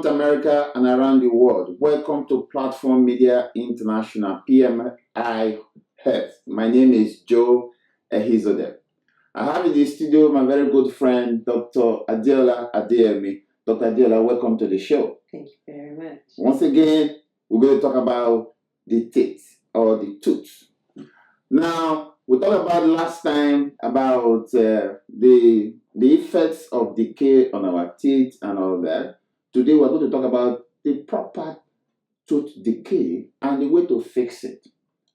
North America and around the world. Welcome to Platform Media International, PMI Health. My name is Joe Ehizode. I have in the studio my very good friend, Dr. Adeola Adeyemi. Dr. Adeola, welcome to the show. Thank you very much. Once again, we're going to talk about the teeth or the tooth. Now, we talked about last time about the effects of decay on our teeth and all that. Today, we're going to talk about the proper tooth decay and the way to fix it.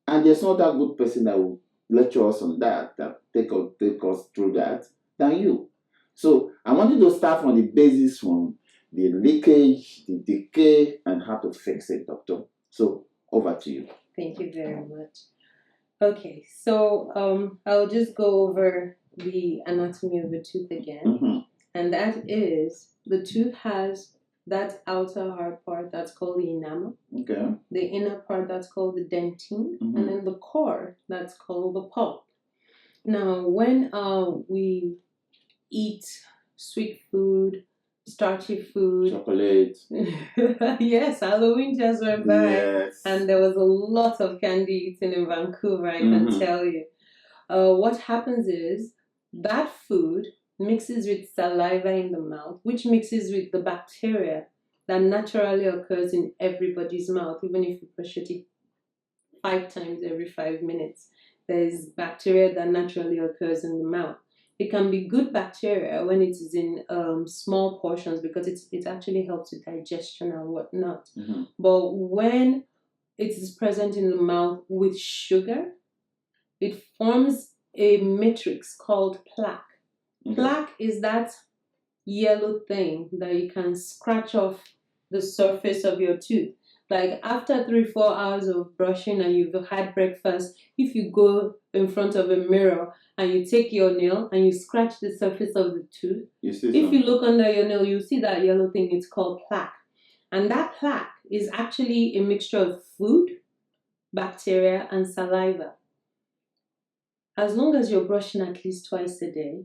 And there's not that good person that will lecture us on that take us through that than you. So I want you to start from the basics, from the leakage, the decay, and how to fix it, doctor. So over to you. Thank you very much. Okay, so I'll just go over the anatomy of the tooth again. Mm-hmm. And that is, the tooth has that outer hard part that's called the enamel, Okay. the inner part that's called the dentine, Mm-hmm. and then the core that's called the pulp. Now, when we eat sweet food, starchy food, Chocolate. yes, Halloween just went by, Yes. and there was a lot of candy eaten in Vancouver, I Mhm. can tell you. What happens is that food mixes with saliva in the mouth, which mixes with the bacteria that naturally occurs in everybody's mouth, even if you brush your teeth 5 times every 5 minutes. There's bacteria that naturally occurs in the mouth. It can be good bacteria when it is in small portions because it actually helps with digestion and whatnot. Mm-hmm. But when it is present in the mouth with sugar, it forms a matrix called plaque. Okay. Plaque is that yellow thing that you can scratch off the surface of your tooth. Like after 3-4 hours of brushing and you've had breakfast, if you go in front of a mirror and you take your nail and you scratch the surface of the tooth, if you look under your nail, you see that yellow thing. It's called plaque. And that plaque is actually a mixture of food, bacteria, and saliva. As long as you're brushing at least twice a day,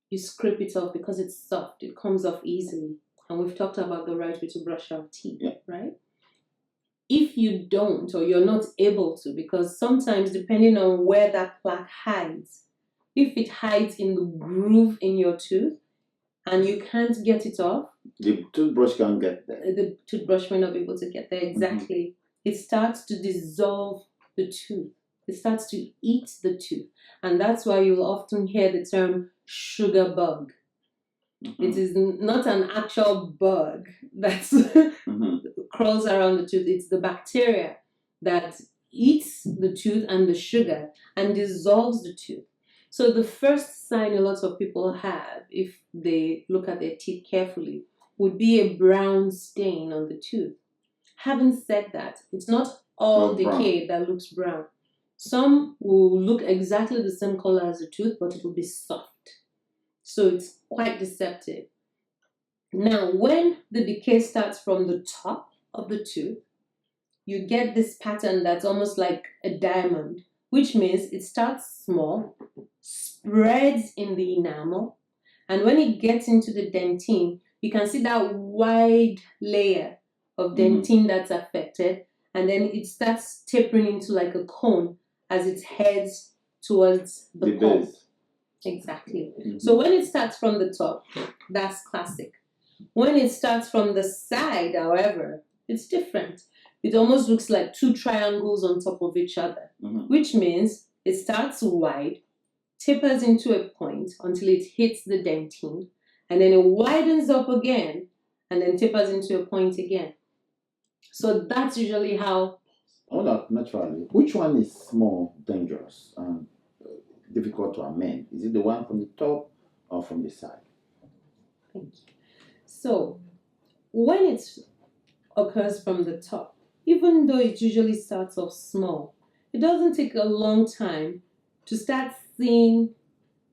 you scrape it off because it's soft. It comes off easily. And we've talked about the right way to brush our teeth, right? If you don't, or you're not able to, because sometimes depending on where that plaque hides, if it hides in the groove in your tooth and you can't get it off, the toothbrush can't get there. The toothbrush may not be able to get there. Exactly. Mm-hmm. It starts to dissolve the tooth. It starts to eat the tooth. And that's why you'll often hear the term sugar bug. Mm-hmm. It is not an actual bug that crawls around the tooth. It's the bacteria that eats the tooth and the sugar and dissolves the tooth. So the first sign a lot of people have, if they look at their teeth carefully, would be a brown stain on the tooth. Having said that, it's not all decay that looks brown. Some will look exactly the same color as the tooth, but it will be soft. So it's quite deceptive. Now, when the decay starts from the top of the tooth, you get this pattern that's almost like a diamond, which means it starts small, spreads in the enamel, and when it gets into the dentine, you can see that wide layer of dentine that's affected, and then it starts tapering into like a cone as it heads towards the pulp. Exactly. So when it starts from the top, that's classic. When it starts from the side, however, it's different. It almost looks like 2 triangles on top of each other, which means it starts wide, tapers into a point until it hits the dentine, and then it widens up again, and then tapers into a point again. So that's usually how... Hold up, naturally. Which one is more dangerous and difficult to amend? Is it the one from the top or from the side? Thank you. So, when it occurs from the top, even though it usually starts off small, it doesn't take a long time to start seeing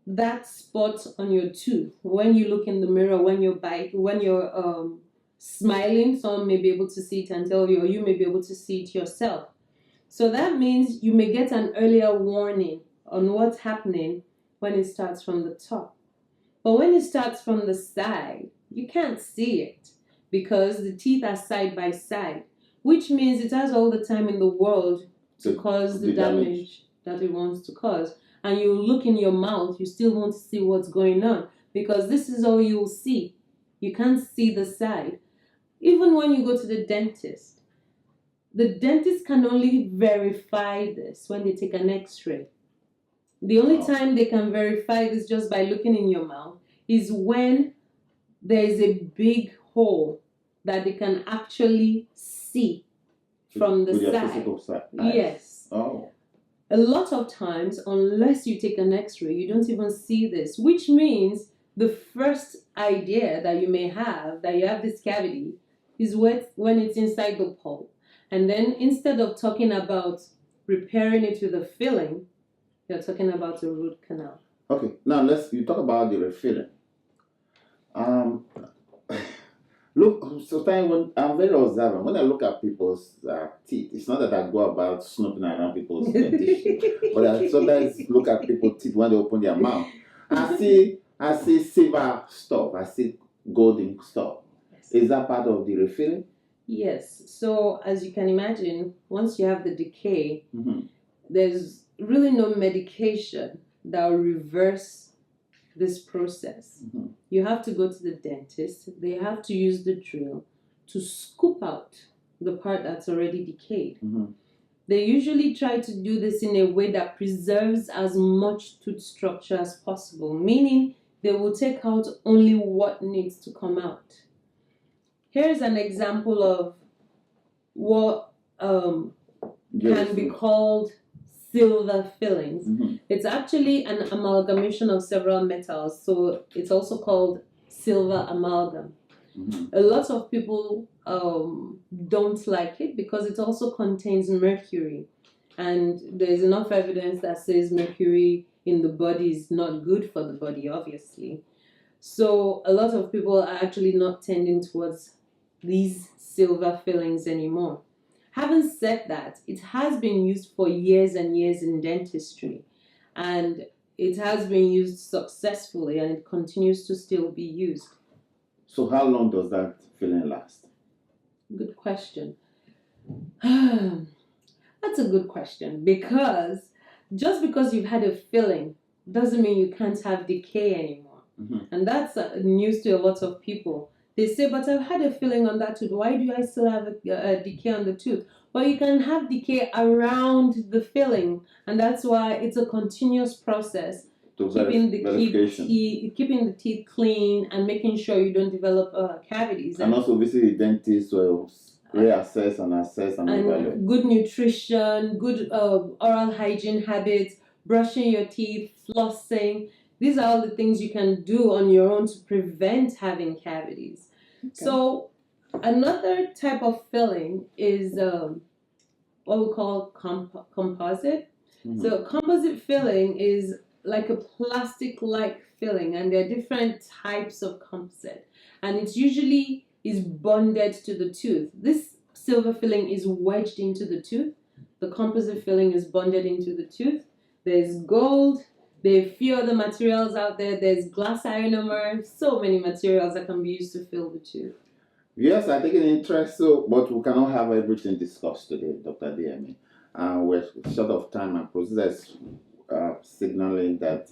that spot on your tooth. When you look in the mirror, when you're smiling, someone may be able to see it and tell you, or you may be able to see it yourself. So that means you may get an earlier warning on what's happening when it starts from the top. But when it starts from the side, you can't see it because the teeth are side by side, which means it has all the time in the world to cause the damage that it wants to cause. And you look in your mouth, you still won't see what's going on because this is all you'll see. You can't see the side. Even when you go to the dentist can only verify this when they take an x-ray. The only time they can verify this just by looking in your mouth is when there is a big hole that they can actually see from the with side. Your physical side. Yes. Oh. A lot of times, unless you take an x-ray, you don't even see this, which means the first idea that you may have that you have this cavity is when it's inside the pulp. And then instead of talking about repairing it with a filling, you're talking about a root canal. Okay, now you talk about the refilling. Look, sometimes when I'm very observant, when I look at people's teeth, it's not that I go about snooping around people's dentition, but I sometimes look at people's teeth when they open their mouth. I see silver stuff, I see golden stuff. Yes. Is that part of the refilling? Yes. So as you can imagine, once you have the decay, there's really no medication that will reverse this process. You have to go to the dentist. They have to use the drill to scoop out the part that's already decayed. They usually try to do this in a way that preserves as much tooth structure as possible, meaning they will take out only what needs to come out. Here's an example of what can be called silver fillings. It's actually an amalgamation of several metals, so it's also called silver amalgam. A lot of people don't like it because it also contains mercury, and there's enough evidence that says mercury in the body is not good for the body, obviously. So a lot of people are actually not tending towards these silver fillings anymore. Having said that, it has been used for years and years in dentistry, and it has been used successfully, and it continues to still be used. So how long does that filling last? Good question. That's a good question, because just because you've had a filling doesn't mean you can't have decay anymore. And that's news to a lot of people. They say, but I've had a filling on that tooth. Why do I still have a decay on the tooth? Well, you can have decay around the filling, and that's why it's a continuous process. Keeping the teeth clean and making sure you don't develop cavities. And also visit the dentist to reassess and assess and evaluate. Good nutrition, good oral hygiene habits, brushing your teeth, flossing. These are all the things you can do on your own to prevent having cavities. Okay. So another type of filling is what we call composite. So composite filling is like a plastic-like filling, and there are different types of composite, and it usually is bonded to the tooth. This silver filling is wedged into the tooth. The composite filling is bonded into the tooth. There's gold. There are a few other materials out there. There's glass ionomer. So many materials that can be used to fill the tooth. Yes, I take an interest, but we cannot have everything discussed today, Dr. Adeyemi. We're short of time, and process signaling that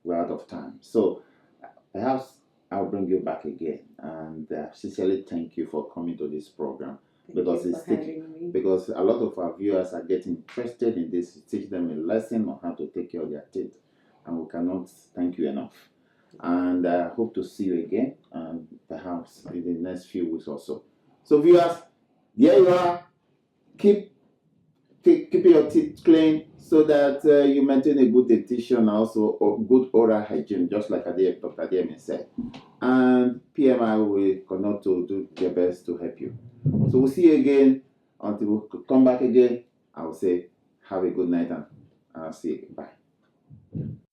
we're out of time. So perhaps I'll bring you back again, and sincerely thank you for coming to this program. Because a lot of our viewers are getting interested in this, teach them a lesson on how to take care of their teeth, and we cannot thank you enough. And I hope to see you again, and perhaps in the next few weeks or so. So viewers, there you are. Keep your teeth clean so that you maintain a good dentition, also a good oral hygiene, just like Dr. Adeyemi said. And PMI will continue to do their best to help you. So we'll see you again. Until we come back again, I will say have a good night, and I'll see you. Bye.